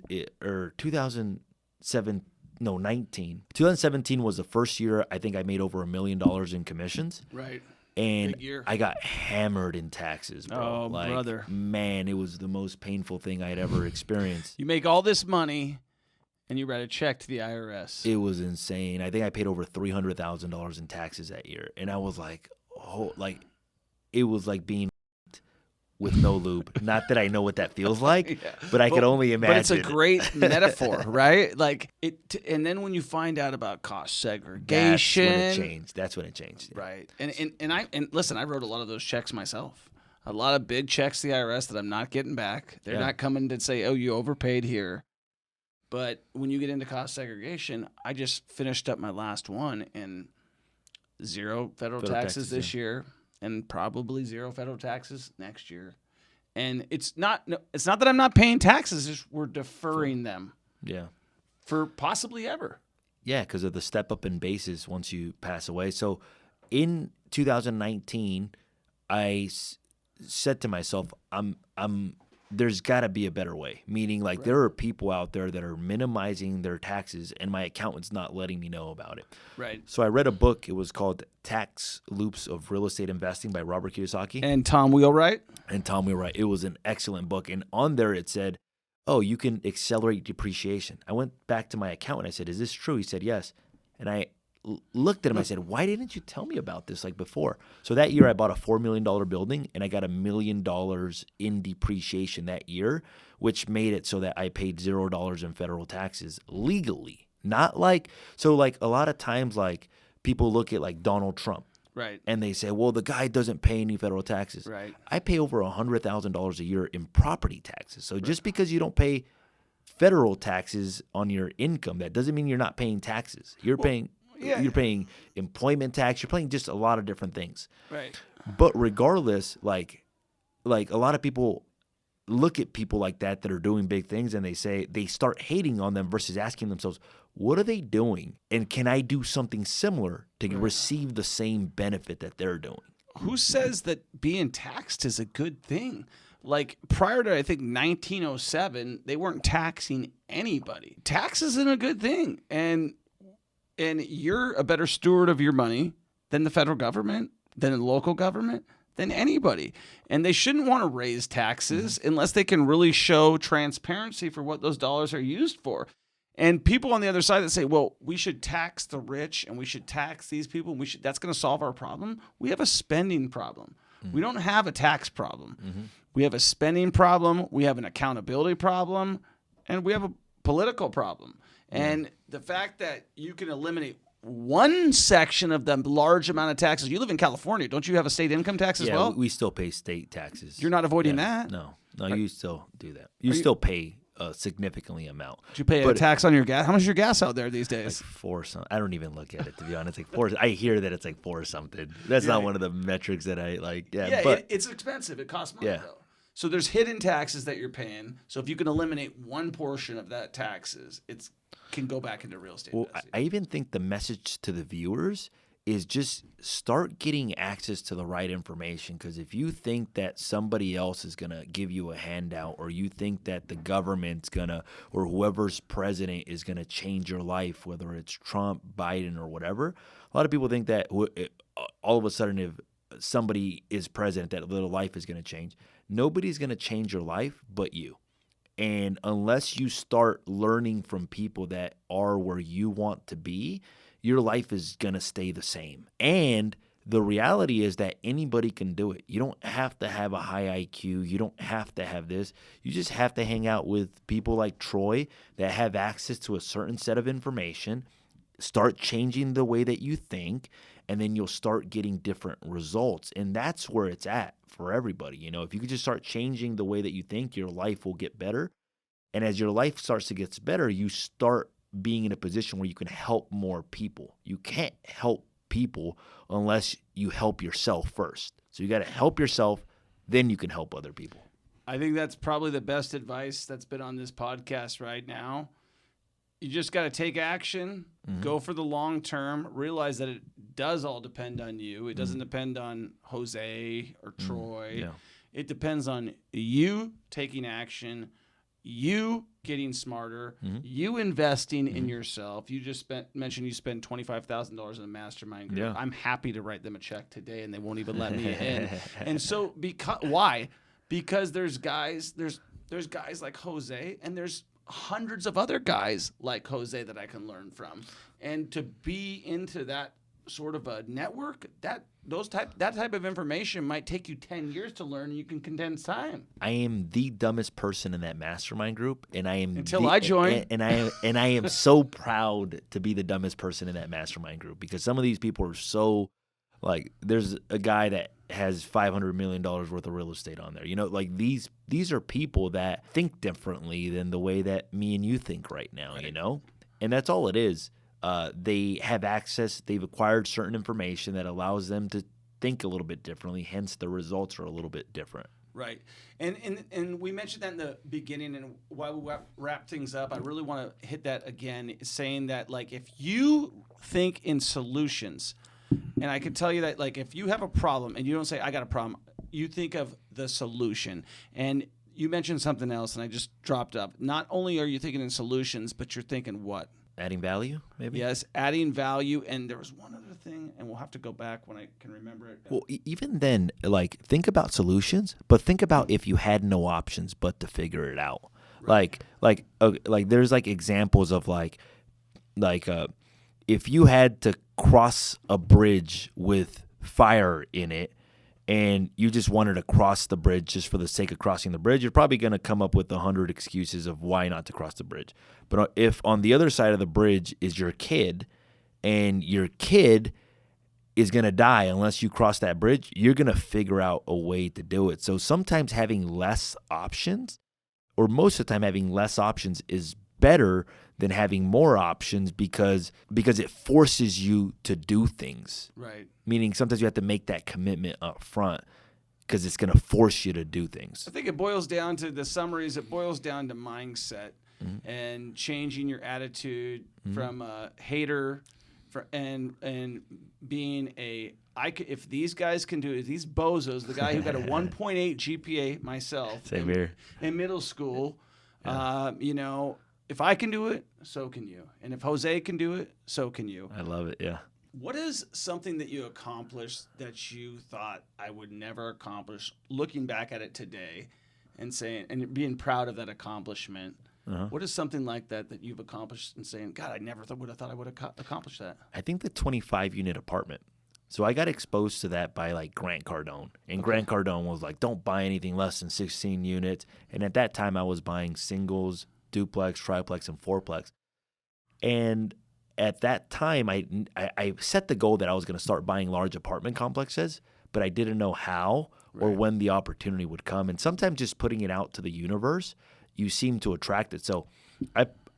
2017 was the first year I think I made over $1 million in commissions. Right. And Big year. I got hammered in taxes, bro. Oh, brother. Man, it was the most painful thing I'd ever experienced. You make all this money, and you write a check to the IRS. It was insane. I think I paid over $300,000 in taxes that year. And I was like, it was like being with no lube. Not that I know what that feels like, Yeah. but I could only imagine. But it's a great metaphor, right? Like and then when you find out about cost segregation, That's when it changed. right? And listen, I wrote a lot of those checks myself. A lot of big checks to the IRS that I'm not getting back. They're not coming to say, "Oh, you overpaid here." But when you get into cost segregation, I just finished up my last one, and 0 federal taxes this year, and probably 0 federal taxes next year. And it's not that I'm not paying taxes; it's just we're deferring them. Yeah. For possibly ever. Yeah, because of the step up in basis once you pass away. So in 2019, I said to myself, there's got to be a better way. Meaning, like, there are people out there that are minimizing their taxes, and my accountant's not letting me know about it. Right. So I read a book. It was called Tax Loops of Real Estate Investing by Robert Kiyosaki. And Tom Wheelwright. And Tom Wheelwright. It was an excellent book. And on there it said, oh, you can accelerate depreciation. I went back to my accountant. I said, is this true? He said, yes. And I looked at him. I said, why didn't you tell me about this like before? So that year I bought a $4 million building, and I got $1 million in depreciation that year, which made it so that I paid $0 in federal taxes legally. Not like, so like a lot of times, like people look at like Donald Trump. Right. And they say, well, the guy doesn't pay any federal taxes. Right. I pay over $100,000 a year in property taxes. So just because you don't pay federal taxes on your income, that doesn't mean you're not paying taxes. You're paying employment tax. You're paying just a lot of different things. Right. But regardless, like a lot of people look at people like that are doing big things, and they start hating on them versus asking themselves, what are they doing? And can I do something similar to receive the same benefit that they're doing? Who says that being taxed is a good thing? Like prior to, I think, 1907, they weren't taxing anybody. Tax isn't a good thing. And you're a better steward of your money than the federal government, than the local government, than anybody. And they shouldn't want to raise taxes unless they can really show transparency for what those dollars are used for. And people on the other side that say, well, we should tax the rich and we should tax these people, and that's going to solve our problem. We have a spending problem. We don't have a tax problem. We have a spending problem. We have an accountability problem. And we have a political problem. And the fact that you can eliminate one section of the large amount of taxes. You live in California. Don't you have a state income tax as well? Yeah, we still pay state taxes. You're not avoiding that? No, you still do that. You still pay a significantly amount. Do you pay a tax on your gas? How much is your gas out there these days? Like 4 something. I don't even look at it, to be honest. Like 4. I hear that it's like 4 something. That's not one of the metrics that I like. Yeah, but it's expensive. It costs money though. So there's hidden taxes that you're paying. So if you can eliminate one portion of that taxes, it can go back into real estate. Well, I even think the message to the viewers is just start getting access to the right information. Because if you think that somebody else is going to give you a handout, or you think that the government's going to, or whoever's president is going to change your life, whether it's Trump, Biden, or whatever, a lot of people think that all of a sudden if somebody is president, that their life is going to change. Nobody's going to change your life but you. And unless you start learning from people that are where you want to be, your life is going to stay the same. And the reality is that anybody can do it. You don't have to have a high IQ. You don't have to have this. You just have to hang out with people like Troy that have access to a certain set of information, start changing the way that you think, and then you'll start getting different results. And that's where it's at for everybody. You know, if you could just start changing the way that you think, your life will get better. And as your life starts to get better, you start being in a position where you can help more people. You can't help people unless you help yourself first. So you got to help yourself, then you can help other people. I think that's probably the best advice that's been on this podcast right now. You just got to take action, go for the long term, realize that it does all depend on you. It doesn't depend on Jose or Troy. Yeah. It depends on you taking action, you getting smarter, you investing in yourself. You just mentioned you spent $25,000 in a mastermind group. Yeah. I'm happy to write them a check today, and they won't even let me in. And so, why? Because there's guys like Jose, and there's hundreds of other guys like Jose that I can learn from. And to be into that sort of a network, that type of information might take you 10 years to learn, and you can condense time. I am the dumbest person in that mastermind group, and I am I join. And I am so proud to be the dumbest person in that mastermind group, because some of these people are so, like, there's a guy that has $500 million worth of real estate on there. You know, like these are people that think differently than the way that me and you think right now, you know? And that's all it is. They have access, they've acquired certain information that allows them to think a little bit differently, hence the results are a little bit different. Right. And we mentioned that in the beginning, and while we wrap things up, I really want to hit that again, saying that, like, if you think in solutions, and I can tell you that, like, if you have a problem and you don't say, I got a problem, you think of the solution. And you mentioned something else, and I just dropped up. Not only are you thinking in solutions, but you're thinking what? Adding value, maybe? Yes, adding value. And there was one other thing, and we'll have to go back when I can remember it. Well, even then, like, think about solutions, but think about if you had no options but to figure it out. Right. Like there's like examples of like if you had to cross a bridge with fire in it, and you just wanted to cross the bridge just for the sake of crossing the bridge, you're probably going to come up with 100 excuses of why not to cross the bridge. But if on the other side of the bridge is your kid, and your kid is going to die unless you cross that bridge, you're going to figure out a way to do it. So sometimes having less options, or most of the time having less options, is better than having more options, because it forces you to do things. Right. Meaning sometimes you have to make that commitment up front, because it's going to force you to do things. I think it boils down to the summaries. It boils down to mindset and changing your attitude from a hater and being if these guys can do it, these bozos, the guy who got a 1.8 GPA myself Same here. In middle school, you know, if I can do it, so can you. And if Jose can do it, so can you. I love it, yeah. What is something that you accomplished that you thought I would never accomplish, looking back at it today and saying, and being proud of that accomplishment? What is something like that you've accomplished and saying, God, I never would have thought I would have accomplished that? I think the 25-unit apartment. So I got exposed to that by like Grant Cardone. And Grant Cardone was like, don't buy anything less than 16 units. And at that time I was buying singles, duplex, triplex, and fourplex. And at that time, I set the goal that I was going to start buying large apartment complexes, but I didn't know how or when the opportunity would come. And sometimes just putting it out to the universe, you seem to attract it. So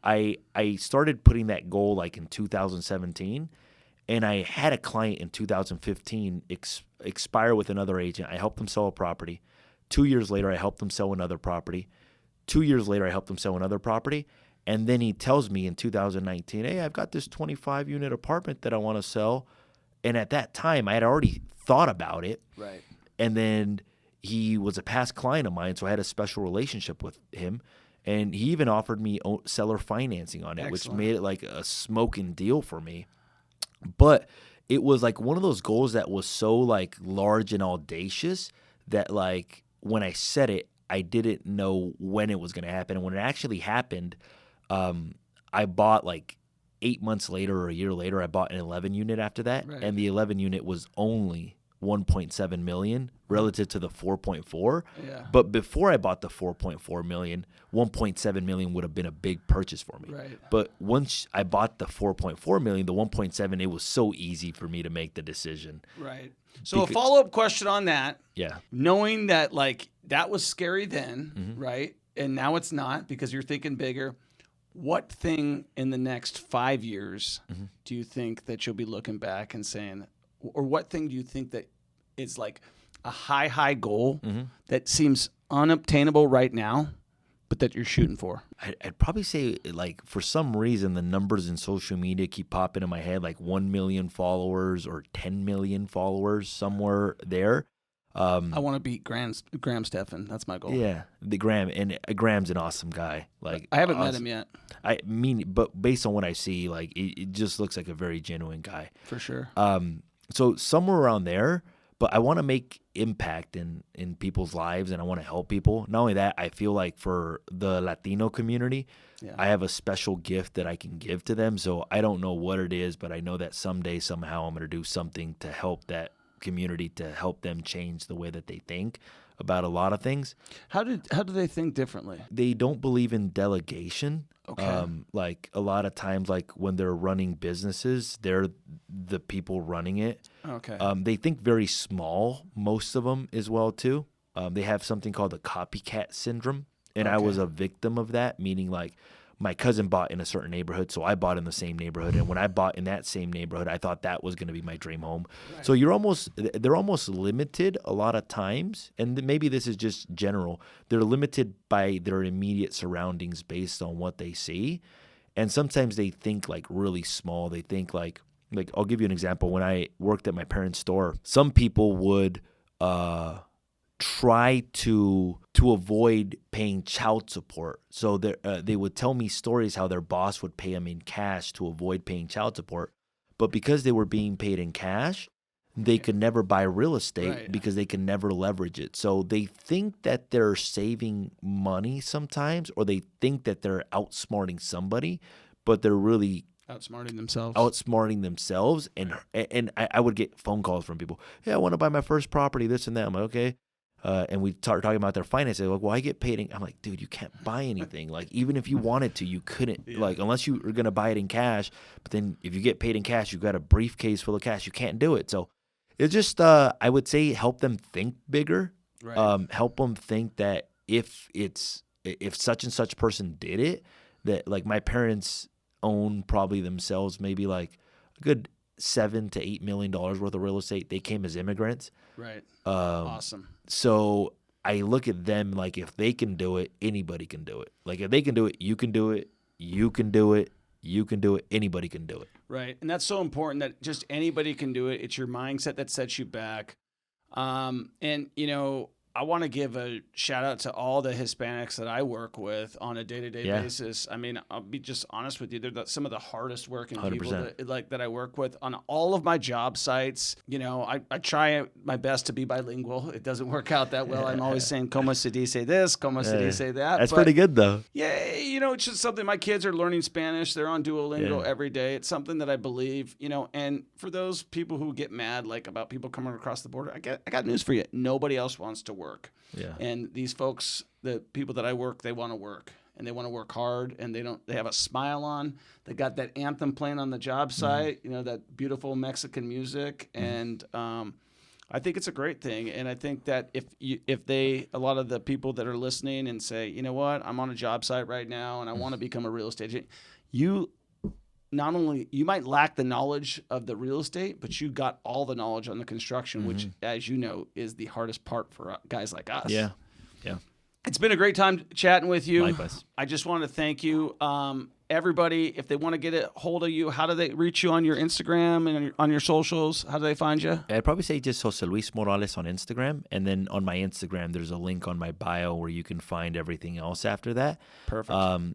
I started putting that goal like in 2017, and I had a client in 2015 expire with another agent. I helped them sell a property. 2 years later, I helped them sell another property. 2 years later, I helped them sell another property. And then he tells me in 2019, hey, I've got this 25-unit apartment that I want to sell. And at that time, I had already thought about it. Right. And then he was a past client of mine, so I had a special relationship with him. And he even offered me seller financing on it, which made it like a smoking deal for me. But it was like one of those goals that was so like large and audacious that like when I said it, I didn't know when it was going to happen. And when it actually happened, I bought like 8 months later or a year later, I bought an 11-unit after that. Right. And the 11-unit was only 1.7 million relative to the 4.4. Yeah. But before I bought the 4.4 million, 1.7 million would have been a big purchase for me. Right. But once I bought the 4.4 million, the 1.7, it was so easy for me to make the decision. Right. So a follow-up question on that. Yeah. Knowing that like that was scary then, right? And now it's not because you're thinking bigger. What thing in the next 5 years do you think that you'll be looking back and saying, or what thing do you think that is like a high goal that seems unobtainable right now, but that you're shooting for? I'd probably say like for some reason the numbers in social media keep popping in my head, like 1 million followers or 10 million followers, somewhere there. I want to beat Graham Stephan. That's my goal. Yeah, the Graham, and Graham's an awesome guy. Like I haven't met him yet. I mean, but based on what I see, like it just looks like a very genuine guy. For sure. So somewhere around there, but I want to make impact in people's lives, and I want to help people. Not only that, I feel like for the Latino community, I have a special gift that I can give to them. So I don't know what it is, but I know that someday, somehow, I'm going to do something to help that community, to help them change the way that they think about a lot of things. How do they think differently? They don't believe in delegation. Okay. Like a lot of times, like when they're running businesses, they're the people running it. Okay. They think very small, most of them as well too. They have something called the copycat syndrome, and I was a victim of that, meaning like my cousin bought in a certain neighborhood, so I bought in the same neighborhood. And when I bought in that same neighborhood, I thought that was going to be my dream home. Right. So they're almost limited a lot of times. And maybe this is just general. They're limited by their immediate surroundings based on what they see. And sometimes they think like really small. They think like I'll give you an example. When I worked at my parents' store, some people would try to avoid paying child support. So they would tell me stories how their boss would pay them in cash to avoid paying child support. But because they were being paid in cash, they could never buy real estate because they can never leverage it. So they think that they're saving money sometimes, or they think that they're outsmarting somebody, but they're really outsmarting themselves. And I would get phone calls from people. Hey, I want to buy my first property, this and that. I'm like, okay. And we start talking about their finances. They're like, well, I get paid. I'm like, dude, you can't buy anything. Like, even if you wanted to, you couldn't. Like, unless you were going to buy it in cash. But then if you get paid in cash, you've got a briefcase full of cash. You can't do it. So it's just, I would say, help them think bigger. Right. Help them think that if such and such person did it, that like my parents own probably themselves maybe like a good $7 to $8 million worth of real estate. They came as immigrants. Right. Awesome. So I look at them like if they can do it, anybody can do it. Like if they can do it, you can do it. You can do it. You can do it. Anybody can do it. Right. And that's so important that just anybody can do it. It's your mindset that sets you back. And, you know, I want to give a shout out to all the Hispanics that I work with on a day-to-day basis. I mean, I'll be just honest with you. They're some of the hardest working 100%. people that I work with on all of my job sites. You know, I try my best to be bilingual. It doesn't work out that well. I'm always saying, como se dice this, como se dice that. That's pretty good, though. Yeah, you know, it's just something. My kids are learning Spanish. They're on Duolingo every day. It's something that I believe, you know, and for those people who get mad, like, about people coming across the border, I got news for you. Nobody else wants to work. Yeah. And these folks, the people that I work, they want to work, and they want to work hard, and they have a smile on. They got that anthem playing on the job site, you know, that beautiful Mexican music. And I think it's a great thing. And I think that if a lot of the people that are listening and say, you know what, I'm on a job site right now and I want to become a real estate agent, you might lack the knowledge of the real estate, but you got all the knowledge on the construction, which, as you know, is the hardest part for guys like us. Yeah. It's been a great time chatting with you. Likewise. I just want to thank you. Everybody, if they want to get a hold of you, how do they reach you on your Instagram and on your socials? How do they find you? I'd probably say just Jose Luis Morales on Instagram. And then on my Instagram, there's a link on my bio where you can find everything else after that. Perfect.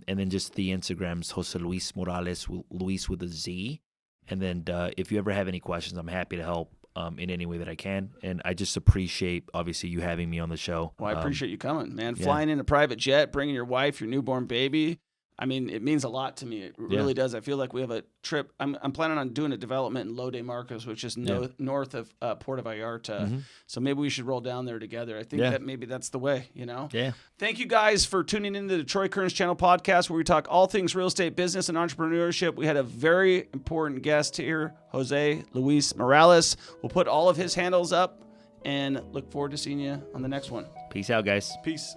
And then just the Instagram's Jose Luis Morales, Luis with a Z. And then if you ever have any questions, I'm happy to help in any way that I can. And I just appreciate, obviously, you having me on the show. Well, I appreciate you coming, man. Flying in a private jet, bringing your wife, your newborn baby. I mean, it means a lot to me. It really does. I feel like we have a trip. I'm planning on doing a development in Lo de Marcos, which is north of Puerto Vallarta. So maybe we should roll down there together. I think that maybe that's the way, you know? Yeah. Thank you guys for tuning into the Troy Kearns Channel podcast, where we talk all things real estate, business, and entrepreneurship. We had a very important guest here, Jose Luis Morales. We'll put all of his handles up and look forward to seeing you on the next one. Peace out, guys. Peace.